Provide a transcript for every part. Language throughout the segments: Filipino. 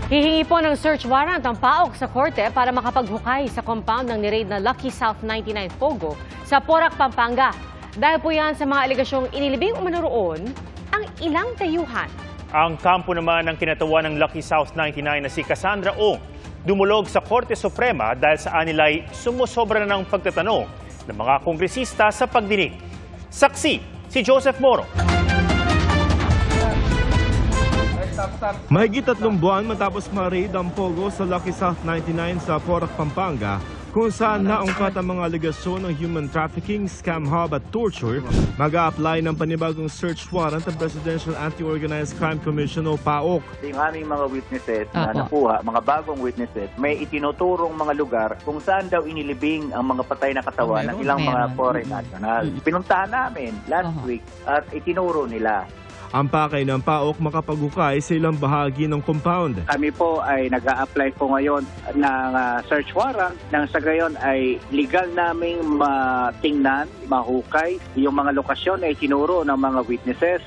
Hihingi po ng search warrant ang PAOK sa korte para makapaghukay sa compound ng niraid na Lucky South 99 Pogo sa Porac, Pampanga. Dahil po yan sa mga alegasyong inilibing umano roon ang ilang dayuhan. Ang kampo naman ng kinatawan ng Lucky South 99 na si Cassandra Ong dumulog sa Korte Suprema dahil sa anilay sumusobra na ng pagtatanong ng mga kongresista sa pagdinig. Saksi si Joseph Moro. Mahigit 3 buwan matapos ma-raid ang Pogo sa Lucky South 99 sa Porac, Pampanga, kung saan naungkat ang mga alegasyon ng human trafficking, scam hub at torture, mag-a-apply ng panibagong search warrant ang Presidential Anti-Organized Crime Commission o PAOK. Yung aming mga witnesses na nakuha, mga bagong witnesses, may itinuturong mga lugar kung saan daw inilibing ang mga patay na katawan ng ilang mga foreign national. Pinuntahan namin last week at itinuro nila. Ang pakay ng PAOK makapaghukay sa ilang bahagi ng compound. Kami po ay nag-a-apply po ngayon ng search warrant nang sa gayon ay legal naming matingnan, mahukay yung mga lokasyon na itinuro ng mga witnesses.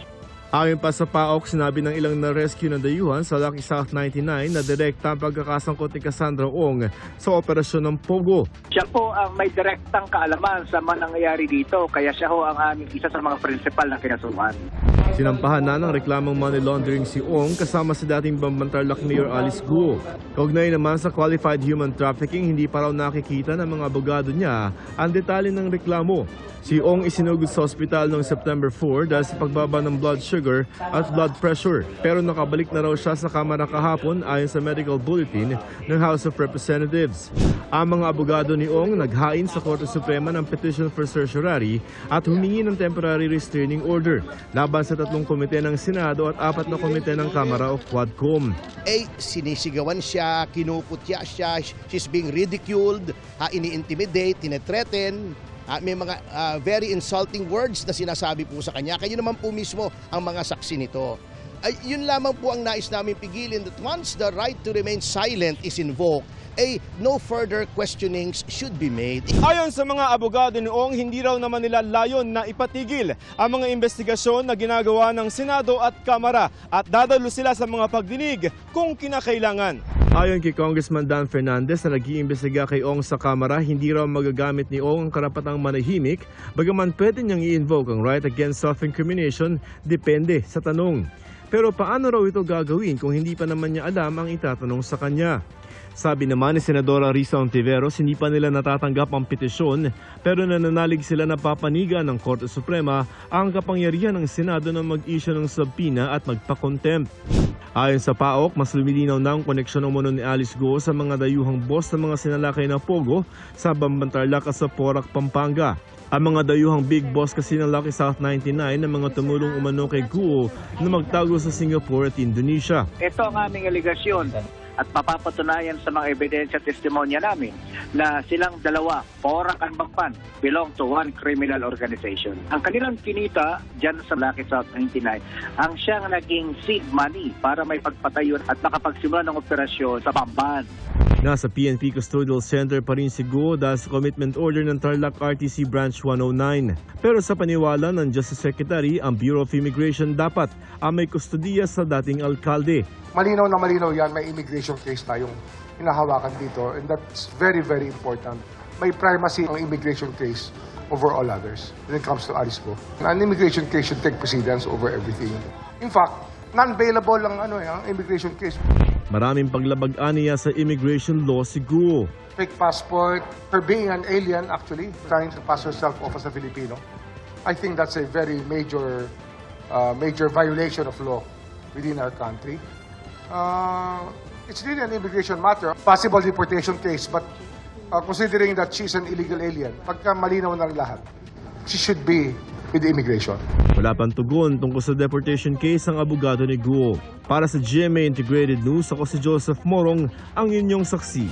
Ayon pa sa PAOK, sinabi ng ilang na-rescue na dayuhan sa Lucky South 99 na direkta ang pagkakasangkot ni Cassandra Ong sa operasyon ng Pogo. Siya po ang may direktang kaalaman sa mga nangyayari dito, kaya siya ho ang aming isa sa mga prinsipal na kinasuhan. Sinampahan na ng reklamong money laundering si Ong kasama si dating Bambantarlac Mayor Alice Guo. Kaugnay naman sa qualified human trafficking, hindi pa raw nakikita ng mga abogado niya ang detalye ng reklamo. Si Ong isinugod sa ospital noong September 4 dahil sa pagbaba ng blood sugar at blood pressure. Pero nakabalik na raw siya sa kamara kahapon ayon sa medical bulletin ng House of Representatives. Ang mga abogado ni Ong naghain sa Korte Suprema ng petition for certiorari at humingi ng temporary restraining order laban sa 3 komite ng Senado at 4 na komite ng Kamara o Quadcom. Sinisigawan siya, kinukutya siya, she's being ridiculed, ini-intimidate, tinethreaten. May mga very insulting words na sinasabi po sa kanya. Kayo naman po mismo ang mga saksi nito. Yun lamang po ang nais namin pigilin, that once the right to remain silent is invoked, no further questionings should be made. Ayon sa mga abogado ni Ong, hindi raw naman nila layon na ipatigil ang mga investigasyon na ginagawa ng Senado at Kamara at dadalo sila sa mga pagdinig kung kinakailangan. Ayon kay Congressman Dan Fernandez na nag-iimbestiga kay Ong sa Kamara, hindi raw magagamit ni Ong ang karapatang manahimik, bagaman pwede niyang i-invoke ang right against self-incrimination, depende sa tanong. Pero paano raw ito gagawin kung hindi pa naman niya alam ang itatanong sa kanya? Sabi naman ni Senadora Risa Ontiveros, hindi pa nila natatanggap ang petisyon pero nananalig sila na papanigan ng Korte Suprema ang kapangyarihan ng Senado na mag-issue ng subpoena at magpa-contempt. Ayon sa PAOK, mas lumilinaw na ang koneksyon umano ni Alice Guo sa mga dayuhang boss ng mga sinalakay na Pogo sa Bambantarlac at sa Porac, Pampanga. Ang mga dayuhang big boss kasi ng Lucky South 99 na mga tumulong umano kay Guo na magtago sa Singapore at Indonesia. Ito ang aming aligasyon at mapapatunayan sa mga ebidensya at testimonya namin na silang dalawa, Porac and Bamban, belong to one criminal organization. Ang kanilang kinita dyan sa Lucky South 99, ang siyang naging seed money para may pagpatayon at makapagsimula ng operasyon sa Bamban. Nasa PNP Custodial Center pa rin si Guo dahil sa commitment order ng Tarlac RTC Branch 109. Pero sa paniwala ng Justice Secretary, ang Bureau of Immigration dapat ang may kustodiya sa dating alkalde. Malinaw na malinaw yan, may immigration case tayong hinahawakan dito and that's very, very important. May primacy ang immigration case over all others when it comes to Alice Guo. An immigration case should take precedence over everything. In fact, non-bailable ang immigration case. Maraming paglabag-an niya sa immigration law si Guo. Fake passport, her being an alien actually, trying to pass herself off as a Filipino. I think that's a very major violation of law within our country. It's really an immigration matter, possible deportation case, but considering that she's an illegal alien, pagka malinaw ng lahat, she should be with the immigration. Wala pang tugon tungkol sa deportation case ang abogado ni Guo. Para sa GMA Integrated News, ako si Joseph Morong, ang inyong saksi.